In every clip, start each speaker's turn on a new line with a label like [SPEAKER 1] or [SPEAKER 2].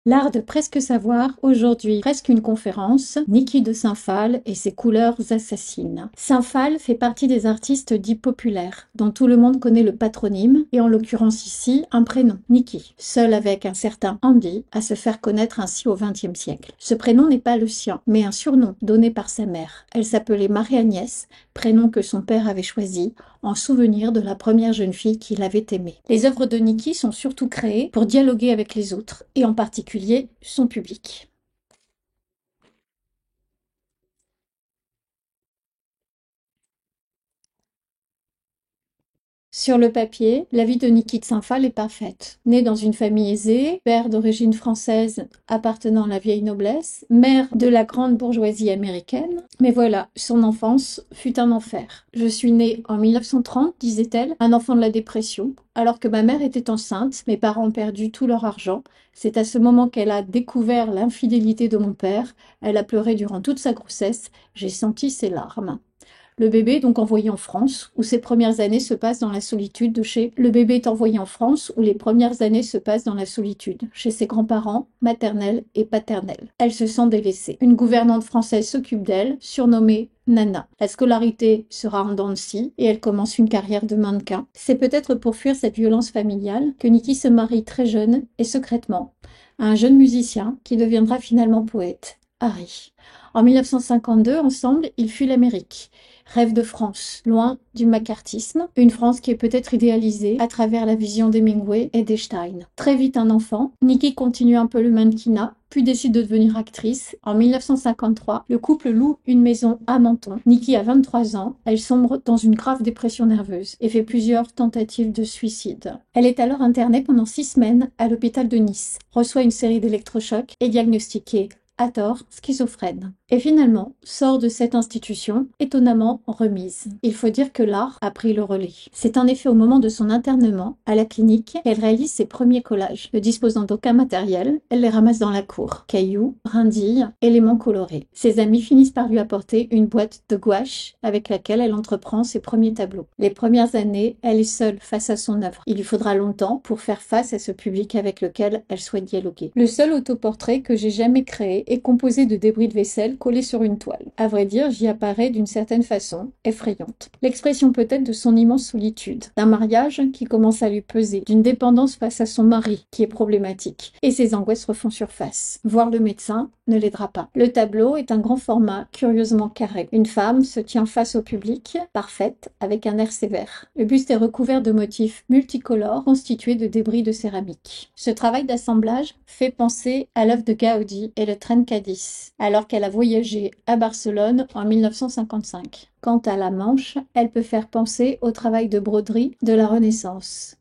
[SPEAKER 1] L'art de presque savoir, aujourd'hui presque une conférence, Niki de Saint-Phalle et ses couleurs assassines. Saint-Phalle fait partie des artistes dits populaires, dont tout le monde connaît le patronyme, et en l'occurrence ici, un prénom, Niki, seul avec un certain Andy à se faire connaître ainsi au XXe siècle. Ce prénom n'est pas le sien, mais un surnom donné par sa mère. Elle s'appelait Marie-Agnès, prénom que son père avait choisi, en souvenir de la première jeune fille qu'il avait aimée. Les œuvres de Niki sont surtout créées pour dialoguer avec les autres, et en particulier son public. Sur le papier, la vie de Niki de Saint-Phalle est parfaite. Née dans une famille aisée, père d'origine française appartenant à la vieille noblesse, mère de la grande bourgeoisie américaine. Mais voilà, son enfance fut un enfer. Je suis née en 1930, disait-elle, un enfant de la dépression. Alors que ma mère était enceinte, mes parents ont perdu tout leur argent. C'est à ce moment qu'elle a découvert l'infidélité de mon père. Elle a pleuré durant toute sa grossesse. J'ai senti ses larmes. Le bébé est donc envoyé en France, où ses premières années se passent dans la solitude de chez... Le bébé est envoyé en France, où les premières années se passent dans la solitude, chez ses grands-parents, maternels et paternels. Elle se sent délaissée. Une gouvernante française s'occupe d'elle, surnommée Nana. La scolarité sera en dents de scie et elle commence une carrière de mannequin. C'est peut-être pour fuir cette violence familiale que Niki se marie très jeune et secrètement à un jeune musicien qui deviendra finalement poète, Harry. En 1952, ensemble, ils fuient l'Amérique. Rêve de France, loin du macartisme, une France qui est peut-être idéalisée à travers la vision d'Hemingway et d'Einstein. Très vite un enfant, Niki continue un peu le mannequinat, puis décide de devenir actrice. En 1953, le couple loue une maison à Menton. Niki a 23 ans, elle sombre dans une grave dépression nerveuse et fait plusieurs tentatives de suicide. Elle est alors internée pendant 6 semaines à l'hôpital de Nice, reçoit une série d'électrochocs et diagnostiquée à tort, schizophrène. Et finalement, sort de cette institution, étonnamment remise. Il faut dire que l'art a pris le relais. C'est en effet au moment de son internement à la clinique qu'elle réalise ses premiers collages. Ne disposant d'aucun matériel, elle les ramasse dans la cour. Cailloux, brindilles, éléments colorés. Ses amis finissent par lui apporter une boîte de gouache avec laquelle elle entreprend ses premiers tableaux. Les premières années, elle est seule face à son œuvre. Il lui faudra longtemps pour faire face à ce public avec lequel elle souhaite dialoguer. Le seul autoportrait que j'ai jamais créé est composé de débris de vaisselle collés sur une toile. À vrai dire, j'y apparais d'une certaine façon effrayante. L'expression peut-être de son immense solitude, d'un mariage qui commence à lui peser, d'une dépendance face à son mari qui est problématique, et ses angoisses refont surface. Voir le médecin ne l'aidera pas. Le tableau est un grand format, curieusement carré. Une femme se tient face au public, parfaite, avec un air sévère. Le buste est recouvert de motifs multicolores constitués de débris de céramique. Ce travail d'assemblage fait penser à l'œuvre de Gaudi et le Trencadis, alors qu'elle a voyagé à Barcelone en 1955. Quant à la manche, elle peut faire penser au travail de broderie de la Renaissance.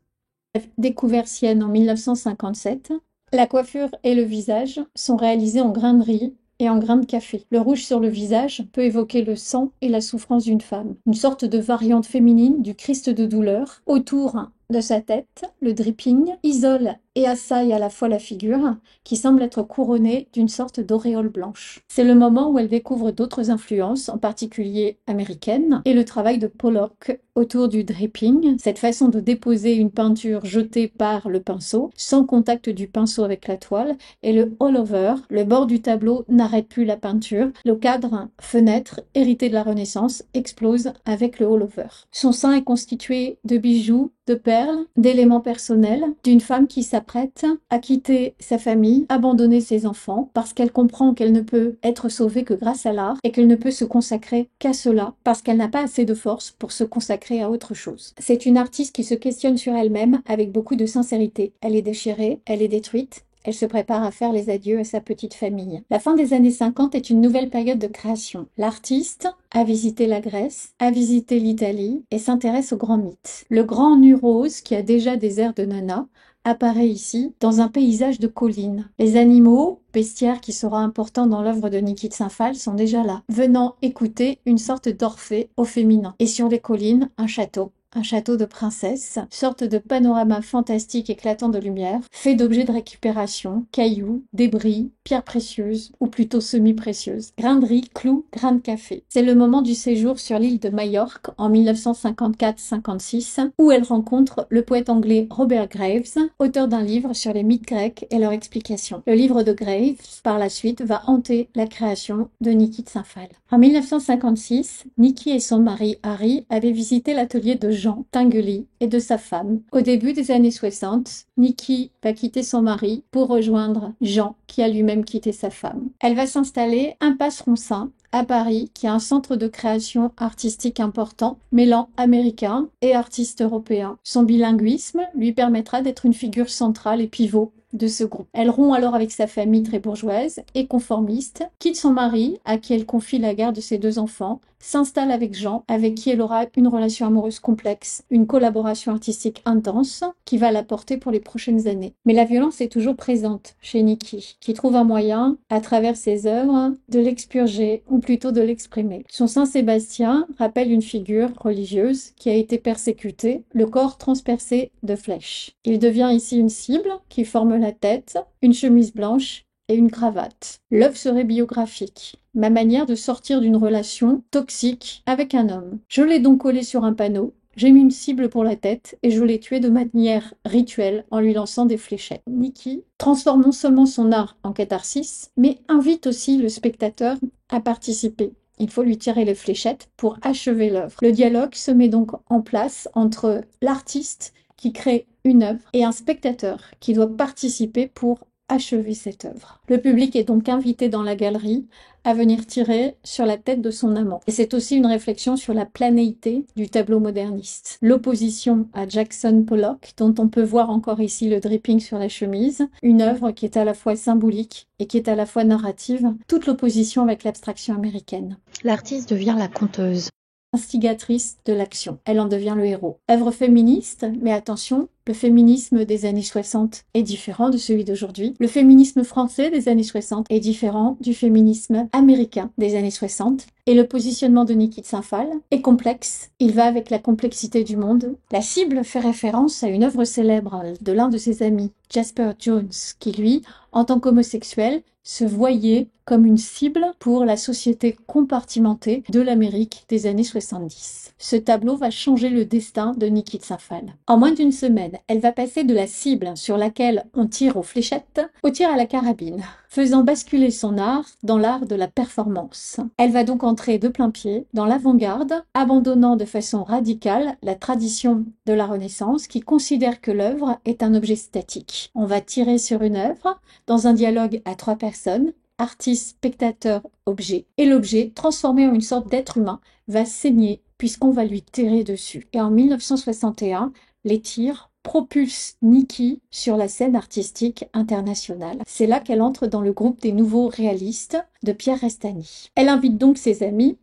[SPEAKER 1] Découvert Sienne en 1957, la coiffure et le visage sont réalisés en grains de riz et en grains de café. Le rouge sur le visage peut évoquer le sang et la souffrance d'une femme, une sorte de variante féminine du Christ de douleur. Autour de sa tête, le dripping isole et assaille à la fois la figure, qui semble être couronnée d'une sorte d'auréole blanche. C'est le moment où elle découvre d'autres influences, en particulier américaines, et le travail de Pollock autour du dripping, cette façon de déposer une peinture jetée par le pinceau, sans contact du pinceau avec la toile, et le all-over, le bord du tableau n'arrête plus la peinture, le cadre fenêtre, hérité de la Renaissance, explose avec le all-over. Son sein est constitué de bijoux, de perles, d'éléments personnels, d'une femme qui s'apprête à quitter sa famille, abandonner ses enfants, parce qu'elle comprend qu'elle ne peut être sauvée que grâce à l'art et qu'elle ne peut se consacrer qu'à cela, parce qu'elle n'a pas assez de force pour se consacrer à autre chose. C'est une artiste qui se questionne sur elle-même avec beaucoup de sincérité. Elle est déchirée, elle est détruite, elle se prépare à faire les adieux à sa petite famille. La fin des années 50 est une nouvelle période de création. L'artiste a visité la Grèce, a visité l'Italie et s'intéresse aux grands mythes. Le grand nu rose, qui a déjà des airs de Nana, apparaît ici dans un paysage de collines. Les animaux, bestiaires qui sera important dans l'œuvre de Niki de Saint-Phalle, sont déjà là, venant écouter une sorte d'Orphée au féminin. Et sur les collines, un château, un château de princesse, sorte de panorama fantastique éclatant de lumière, fait d'objets de récupération, cailloux, débris, pierres précieuses, ou plutôt semi-précieuses, grains de riz, clous, grains de café. C'est le moment du séjour sur l'île de Majorque en 1954-56, où elle rencontre le poète anglais Robert Graves, auteur d'un livre sur les mythes grecs et leur explication. Le livre de Graves, par la suite, va hanter la création de Niki de Saint-Phal. En 1956, Niki et son mari Harry avaient visité l'atelier de Jean Tinguely et de sa femme. Au début des années 60, Niki va quitter son mari pour rejoindre Jean, qui a lui-même quitté sa femme. Elle va s'installer impasse Ronsin, à Paris, qui est un centre de création artistique important, mêlant américains et artistes européens. Son bilinguisme lui permettra d'être une figure centrale et pivot de ce groupe. Elle rompt alors avec sa famille très bourgeoise et conformiste, quitte son mari, à qui elle confie la garde de ses 2 enfants, s'installe avec Jean, avec qui elle aura une relation amoureuse complexe, une collaboration artistique intense, qui va la porter pour les prochaines années. Mais la violence est toujours présente chez Niki, qui trouve un moyen, à travers ses œuvres, de l'expurger, ou plutôt de l'exprimer. Son Saint-Sébastien rappelle une figure religieuse qui a été persécutée, le corps transpercé de flèches. Il devient ici une cible qui forme la tête, une chemise blanche et une cravate. L'œuvre serait biographique, ma manière de sortir d'une relation toxique avec un homme. Je l'ai donc collé sur un panneau, j'ai mis une cible pour la tête et je l'ai tué de manière rituelle en lui lançant des fléchettes. Niki transforme non seulement son art en catharsis, mais invite aussi le spectateur à participer. Il faut lui tirer les fléchettes pour achever l'œuvre. Le dialogue se met donc en place entre l'artiste qui crée une œuvre et un spectateur qui doit participer pour achever cette œuvre. Le public est donc invité dans la galerie à venir tirer sur la tête de son amant. Et c'est aussi une réflexion sur la planéité du tableau moderniste. L'opposition à Jackson Pollock, dont on peut voir encore ici le dripping sur la chemise, une œuvre qui est à la fois symbolique et qui est à la fois narrative, toute l'opposition avec l'abstraction américaine. L'artiste devient la conteuse, instigatrice de l'action. Elle en devient le héros. Œuvre féministe, mais attention, le féminisme des années 60 est différent de celui d'aujourd'hui. Le féminisme français des années 60 est différent du féminisme américain des années 60. Et le positionnement de Niki de Saint-Phal est complexe. Il va avec la complexité du monde. La cible fait référence à une œuvre célèbre de l'un de ses amis, Jasper Jones, qui lui, en tant qu'homosexuel, se voyait comme une cible pour la société compartimentée de l'Amérique des années 70. Ce tableau va changer le destin de Niki de Saint-Phal. En moins d'une semaine, elle va passer de la cible sur laquelle on tire aux fléchettes au tir à la carabine, faisant basculer son art dans l'art de la performance. Elle va donc entrer de plein pied dans l'avant-garde, abandonnant de façon radicale la tradition de la Renaissance qui considère que l'œuvre est un objet statique. On va tirer sur une œuvre dans un dialogue à 3 personnes, artiste, spectateur, objet. Et l'objet, transformé en une sorte d'être humain, va saigner puisqu'on va lui tirer dessus. Et en 1961, les tirs propulsent Niki sur la scène artistique internationale. C'est là qu'elle entre dans le groupe des nouveaux réalistes de Pierre Restany. Elle invite donc ses amis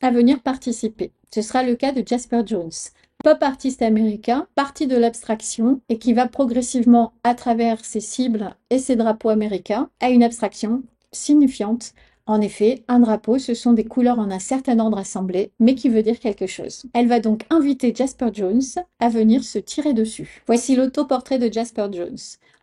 [SPEAKER 1] à venir participer. Ce sera le cas de Jasper Jones, pop artiste américain, parti de l'abstraction et qui va progressivement, à travers ses cibles et ses drapeaux américains, à une abstraction signifiante. En effet, un drapeau, ce sont des couleurs en un certain ordre assemblées, mais qui veut dire quelque chose. Elle va donc inviter Jasper Jones à venir se tirer dessus. Voici l'autoportrait de Jasper Jones.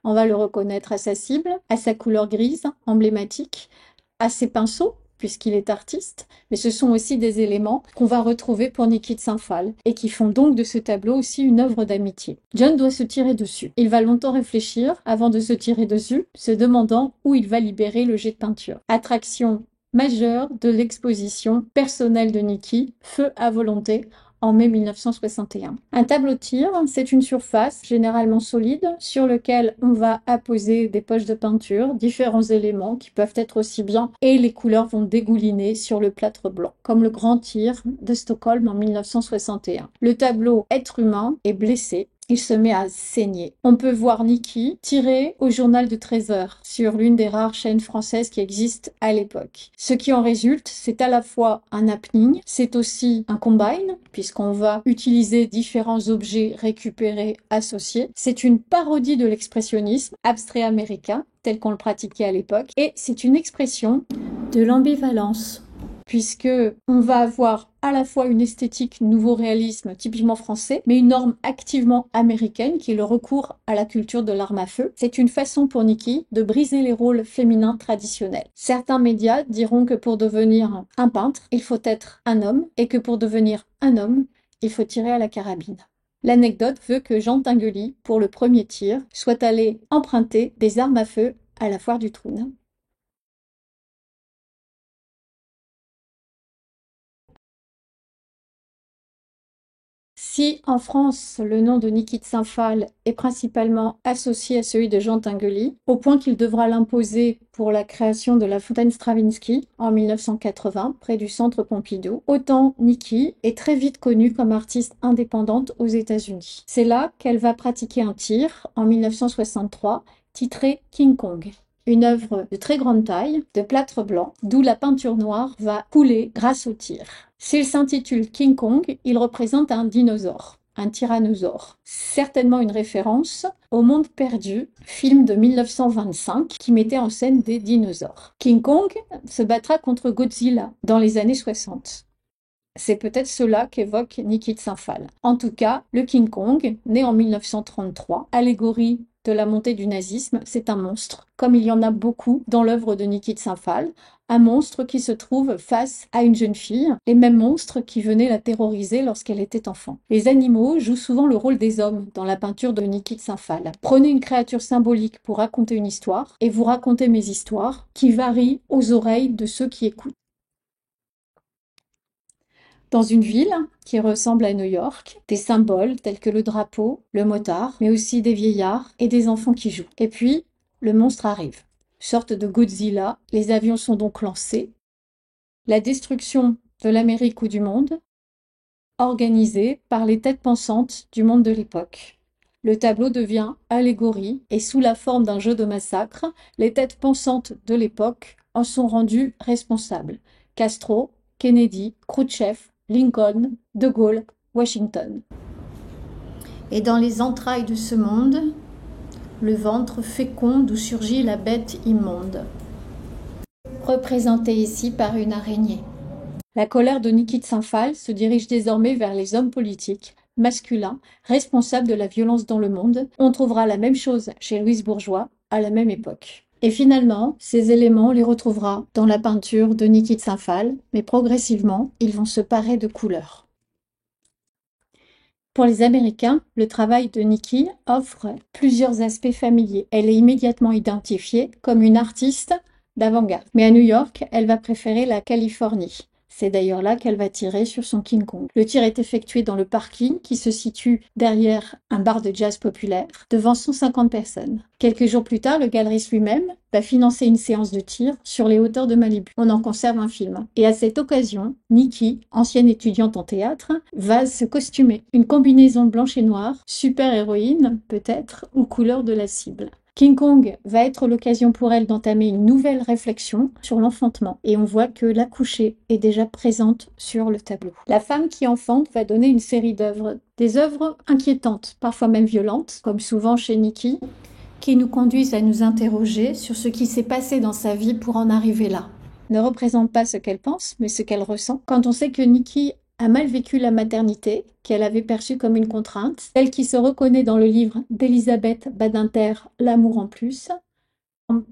[SPEAKER 1] On va le reconnaître à sa cible, à sa couleur grise, emblématique, à ses pinceaux, puisqu'il est artiste, mais ce sont aussi des éléments qu'on va retrouver pour Niki de Saint-Phal et qui font donc de ce tableau aussi une œuvre d'amitié. John doit se tirer dessus. Il va longtemps réfléchir avant de se tirer dessus, se demandant où il va libérer le jet de peinture. Attraction majeure de l'exposition personnelle de Niki, Feu à volonté, en mai 1961. Un tableau tir, c'est une surface généralement solide sur lequel on va apposer des poches de peinture, différents éléments qui peuvent être aussi bien, et les couleurs vont dégouliner sur le plâtre blanc, comme le grand tir de Stockholm en 1961. Le tableau Être humain est blessé. Il se met à saigner. On peut voir Niki tirer au journal de 13 heures sur l'une des rares chaînes françaises qui existent à l'époque. Ce qui en résulte, c'est à la fois un happening, c'est aussi un combine, puisqu'on va utiliser différents objets récupérés, associés. C'est une parodie de l'expressionnisme abstrait américain, tel qu'on le pratiquait à l'époque, et c'est une expression de l'ambivalence, puisque on va avoir à la fois une esthétique nouveau réalisme typiquement français, mais une norme activement américaine qui est le recours à la culture de l'arme à feu. C'est une façon pour Nikki de briser les rôles féminins traditionnels. Certains médias diront que pour devenir un peintre, il faut être un homme, et que pour devenir un homme, il faut tirer à la carabine. L'anecdote veut que Jean Tinguely, pour le premier tir, soit allé emprunter des armes à feu à la foire du Trône. Si en France, le nom de Niki de Saint-Phal est principalement associé à celui de Jean Tinguely, au point qu'il devra l'imposer pour la création de la fontaine Stravinsky en 1980, près du Centre Pompidou, autant Niki est très vite connue comme artiste indépendante aux États-Unis. C'est là qu'elle va pratiquer un tir en 1963, titré King Kong. Une œuvre de très grande taille, de plâtre blanc, d'où la peinture noire va couler grâce au tir. S'il s'intitule King Kong, il représente un dinosaure, un tyrannosaure. Certainement une référence au Monde perdu, film de 1925 qui mettait en scène des dinosaures. King Kong se battra contre Godzilla dans les années 60. C'est peut-être cela qu'évoque Niki de Saint-Phal. En tout cas, le King Kong, né en 1933, allégorie de la montée du nazisme, c'est un monstre, comme il y en a beaucoup dans l'œuvre de Niki de Saint-Phal, un monstre qui se trouve face à une jeune fille, les mêmes monstres qui venaient la terroriser lorsqu'elle était enfant. Les animaux jouent souvent le rôle des hommes dans la peinture de Niki de Saint-Phal. Prenez une créature symbolique pour raconter une histoire, et vous racontez mes histoires, qui varient aux oreilles de ceux qui écoutent. Dans une ville qui ressemble à New York, des symboles tels que le drapeau, le motard, mais aussi des vieillards et des enfants qui jouent. Et puis, le monstre arrive. Sorte de Godzilla, les avions sont donc lancés. La destruction de l'Amérique ou du monde, organisée par les têtes pensantes du monde de l'époque. Le tableau devient allégorie et sous la forme d'un jeu de massacre, les têtes pensantes de l'époque en sont rendues responsables. Castro, Kennedy, Khrouchtchev, Lincoln, De Gaulle, Washington. Et dans les entrailles de ce monde, le ventre fécond d'où surgit la bête immonde, représentée ici par une araignée. La colère de Niki de Saint-Phal se dirige désormais vers les hommes politiques, masculins, responsables de la violence dans le monde. On trouvera la même chose chez Louise Bourgeois à la même époque. Et finalement, ces éléments, on les retrouvera dans la peinture de Niki de Saint-Phal, mais progressivement, ils vont se parer de couleurs. Pour les Américains, le travail de Niki offre plusieurs aspects familiers. Elle est immédiatement identifiée comme une artiste d'avant-garde. Mais à New York, elle va préférer la Californie. C'est d'ailleurs là qu'elle va tirer sur son King Kong. Le tir est effectué dans le parking qui se situe derrière un bar de jazz populaire, devant 150 personnes. Quelques jours plus tard, le galeriste lui-même va financer une séance de tir sur les hauteurs de Malibu. On en conserve un film. Et à cette occasion, Niki, ancienne étudiante en théâtre, va se costumer. Une combinaison blanche et noire, super-héroïne peut-être, aux couleurs de la cible. King Kong va être l'occasion pour elle d'entamer une nouvelle réflexion sur l'enfantement. Et on voit que l'accouchée est déjà présente sur le tableau. La femme qui enfante va donner une série d'œuvres, des œuvres inquiétantes, parfois même violentes, comme souvent chez Niki, qui nous conduisent à nous interroger sur ce qui s'est passé dans sa vie pour en arriver là. Ne représente pas ce qu'elle pense, mais ce qu'elle ressent. Quand on sait que Niki a mal vécu la maternité, qu'elle avait perçue comme une contrainte, celle qui se reconnaît dans le livre d'Elisabeth Badinter, L'amour en plus.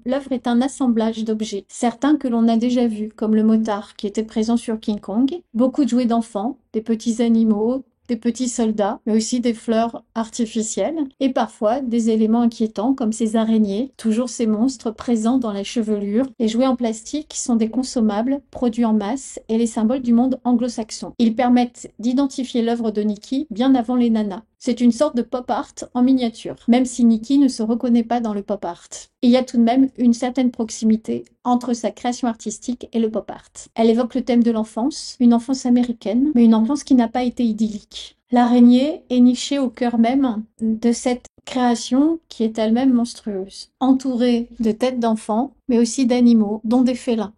[SPEAKER 1] L'œuvre est un assemblage d'objets, certains que l'on a déjà vus, comme le motard qui était présent sur King Kong, beaucoup de jouets d'enfants, des petits animaux, des petits soldats, mais aussi des fleurs artificielles, et parfois des éléments inquiétants comme ces araignées, toujours ces monstres présents dans la chevelure. Les jouets en plastique sont des consommables, produits en masse, et les symboles du monde anglo-saxon. Ils permettent d'identifier l'œuvre de Niki bien avant les nanas. C'est une sorte de pop art en miniature, même si Niki ne se reconnaît pas dans le pop art. Il y a tout de même une certaine proximité entre sa création artistique et le pop art. Elle évoque le thème de l'enfance, une enfance américaine, mais une enfance qui n'a pas été idyllique. L'araignée est nichée au cœur même de cette création qui est elle-même monstrueuse, entourée de têtes d'enfants, mais aussi d'animaux, dont des félins.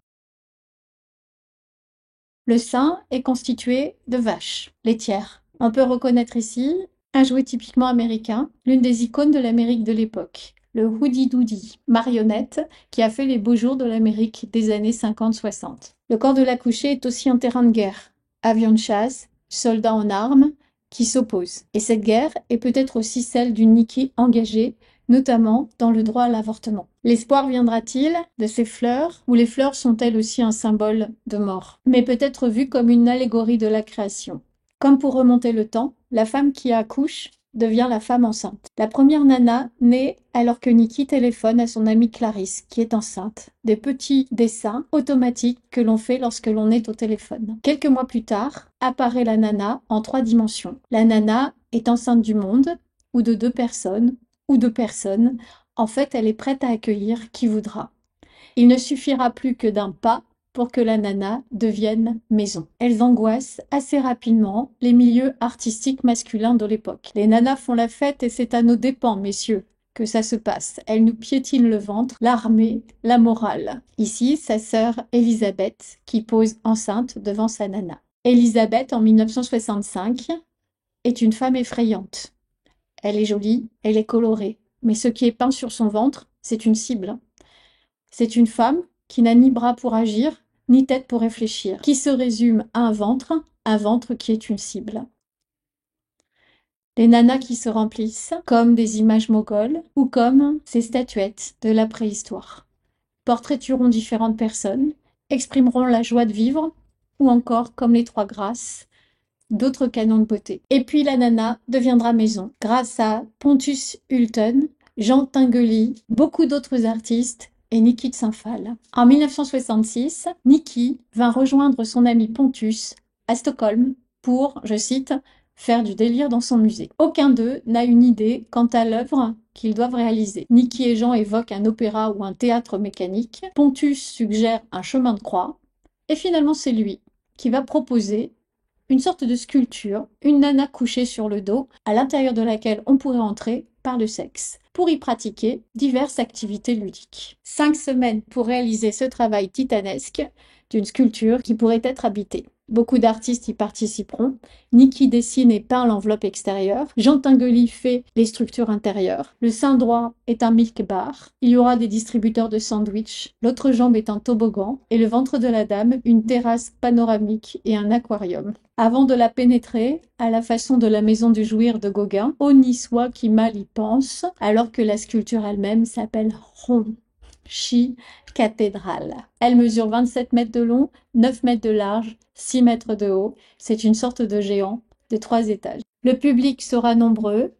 [SPEAKER 1] Le sein est constitué de vaches laitières. On peut reconnaître ici un jouet typiquement américain, l'une des icônes de l'Amérique de l'époque, le Woody Doody, marionnette qui a fait les beaux jours de l'Amérique des années 50-60. Le corps de l'accouchée est aussi un terrain de guerre. avions de chasse, soldats en armes qui s'opposent. Et cette guerre est peut-être aussi celle d'une Nikki engagée, notamment dans le droit à l'avortement. L'espoir viendra-t-il de ces fleurs, ou les fleurs sont-elles aussi un symbole de mort, mais peut-être vu comme une allégorie de la création. Comme pour remonter le temps, la femme qui accouche devient la femme enceinte. La première nana naît alors que Nikki téléphone à son amie Clarisse, qui est enceinte. Des petits dessins automatiques que l'on fait lorsque l'on est au téléphone. Quelques mois plus tard, apparaît la nana en 3 dimensions. La nana est enceinte du monde, ou de 2 personnes, ou de personnes. En fait, elle est prête à accueillir qui voudra. Il ne suffira plus que d'un pas pour que la nana devienne maison. Elles angoissent assez rapidement les milieux artistiques masculins de l'époque. Les nanas font la fête et c'est à nos dépens, messieurs, que ça se passe. Elles nous piétinent le ventre, l'armée, la morale. Ici, sa sœur Elisabeth qui pose enceinte devant sa nana. Elisabeth, en 1965, est une femme effrayante. Elle est jolie, elle est colorée, mais ce qui est peint sur son ventre, c'est une cible. C'est une femme qui n'a ni bras pour agir, ni tête pour réfléchir, qui se résume à un ventre qui est une cible. Les nanas qui se remplissent, comme des images mogholes, ou comme ces statuettes de la préhistoire, portraiteront différentes personnes, exprimeront la joie de vivre, ou encore, comme les Trois Grâces, d'autres canons de beauté. Et puis la nana deviendra maison, grâce à Pontus Hultén, Jean Tinguely, beaucoup d'autres artistes, et Nikki de Saint-Phal. En 1966, Nikki vint rejoindre son ami Pontus à Stockholm pour, je cite, faire du délire dans son musée. Aucun d'eux n'a une idée quant à l'œuvre qu'ils doivent réaliser. Nikki et Jean évoquent un opéra ou un théâtre mécanique. Pontus suggère un chemin de croix. Et finalement, c'est lui qui va proposer une sorte de sculpture, une nana couchée sur le dos, à l'intérieur de laquelle on pourrait entrer par le sexe, pour y pratiquer diverses activités ludiques. 5 semaines pour réaliser ce travail titanesque d'une sculpture qui pourrait être habitée. Beaucoup d'artistes y participeront. Nikki dessine et peint l'enveloppe extérieure. Jean Tinguely fait les structures intérieures. Le sein droit est un milk bar. Il y aura des distributeurs de sandwich. L'autre jambe est un toboggan. Et le ventre de la dame, une terrasse panoramique et un aquarium. Avant de la pénétrer, à la façon de la maison du jouir de Gauguin, au niçois qui mal y pense, alors que la sculpture elle-même s'appelle Rond. Cathédrale. Elle mesure 27 mètres de long, 9 mètres de large, 6 mètres de haut. C'est une sorte de géant de 3 étages. Le public sera nombreux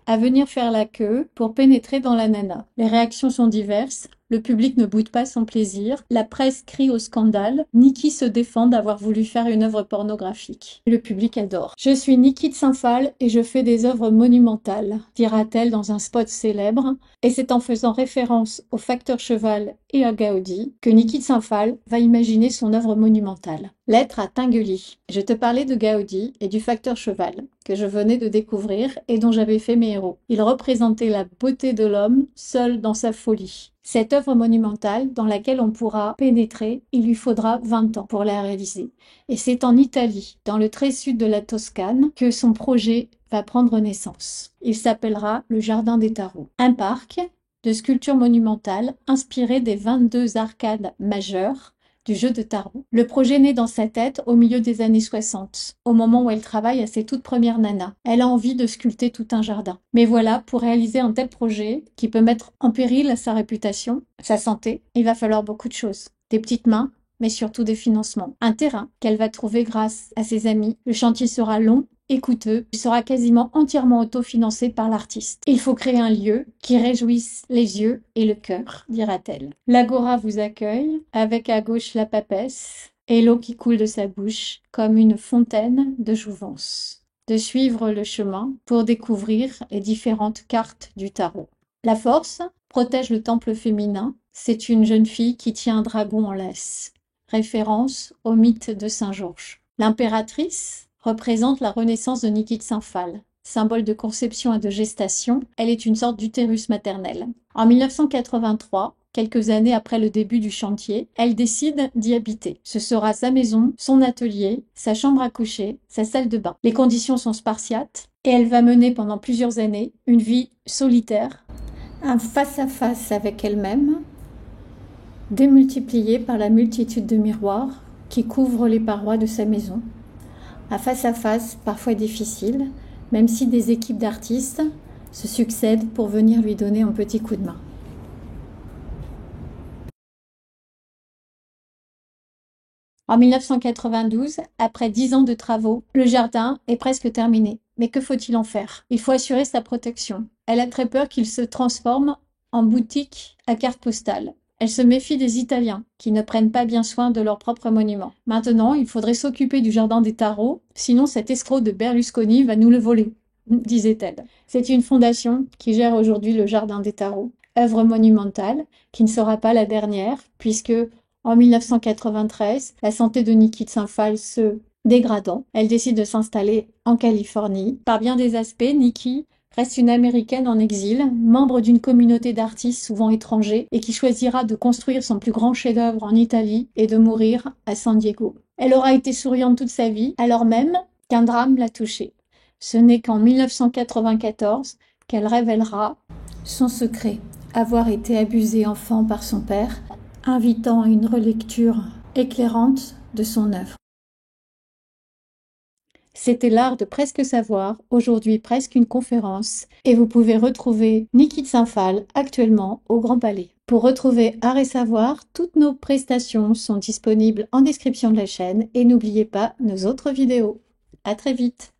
[SPEAKER 1] à venir faire la queue pour pénétrer dans la nana. Les réactions sont diverses. Le public ne boude pas son plaisir. La presse crie au scandale. Nikki se défend d'avoir voulu faire une œuvre pornographique. Le public adore. « Je suis Nikki de Saint-Phal et je fais des œuvres monumentales », dira-t-elle dans un spot célèbre. Et c'est en faisant référence au facteur cheval et à Gaudi que Nikki de Saint-Phal va imaginer son œuvre monumentale. Lettre à Tinguely. Je te parlais de Gaudi et du facteur cheval, que je venais de découvrir et dont j'avais fait mes héros. Il représentait la beauté de l'homme, seul dans sa folie. Cette œuvre monumentale, dans laquelle on pourra pénétrer, il lui faudra 20 ans pour la réaliser. Et c'est en Italie, dans le très sud de la Toscane, que son projet va prendre naissance. Il s'appellera le Jardin des Tarots. Un parc de sculptures monumentales inspiré des 22 arcades majeures du jeu de tarot. Le projet naît dans sa tête au milieu des années 60, au moment où elle travaille à ses toutes premières nanas. Elle a envie de sculpter tout un jardin. Mais voilà, pour réaliser un tel projet, qui peut mettre en péril sa réputation, sa santé, il va falloir beaucoup de choses. Des petites mains, mais surtout des financements. Un terrain qu'elle va trouver grâce à ses amis. Le chantier sera long et coûteux, il sera quasiment entièrement autofinancé par l'artiste. Il faut créer un lieu qui réjouisse les yeux et le cœur, dira-t-elle. L'Agora vous accueille, avec à gauche la papesse et l'eau qui coule de sa bouche, comme une fontaine de jouvence. De suivre le chemin pour découvrir les différentes cartes du tarot. La force protège le temple féminin. C'est une jeune fille qui tient un dragon en laisse. Référence au mythe de Saint-Georges. L'impératrice représente la renaissance de Nikki de Saint-Phal. Symbole de conception et de gestation, elle est une sorte d'utérus maternel. En 1983, quelques années après le début du chantier, elle décide d'y habiter. Ce sera sa maison, son atelier, sa chambre à coucher, sa salle de bain. Les conditions sont spartiates et elle va mener pendant plusieurs années une vie solitaire, un face-à-face avec elle-même, démultiplié par la multitude de miroirs qui couvrent les parois de sa maison. Un face-à-face parfois difficile, même si des équipes d'artistes se succèdent pour venir lui donner un petit coup de main. En 1992, après 10 ans de travaux, le jardin est presque terminé. Mais que faut-il en faire? Il faut assurer sa protection. Elle a très peur qu'il se transforme en boutique à carte postale. Elle se méfie des Italiens, qui ne prennent pas bien soin de leurs propres monuments. Maintenant, il faudrait s'occuper du jardin des Tarots, sinon cet escroc de Berlusconi va nous le voler, disait-elle. C'est une fondation qui gère aujourd'hui le jardin des Tarots, œuvre monumentale, qui ne sera pas la dernière, puisque en 1993, la santé de Niki de Saint-Phal se dégradant, elle décide de s'installer en Californie. Par bien des aspects, Niki reste une Américaine en exil, membre d'une communauté d'artistes souvent étrangers et qui choisira de construire son plus grand chef-d'œuvre en Italie et de mourir à San Diego. Elle aura été souriante toute sa vie, alors même qu'un drame l'a touchée. Ce n'est qu'en 1994 qu'elle révélera son secret, avoir été abusée enfant par son père, invitant à une relecture éclairante de son œuvre. C'était l'art de presque savoir, aujourd'hui presque une conférence, et vous pouvez retrouver Niki de Saint-Phal actuellement au Grand Palais. Pour retrouver Art et Savoir, toutes nos prestations sont disponibles en description de la chaîne et n'oubliez pas nos autres vidéos. À très vite!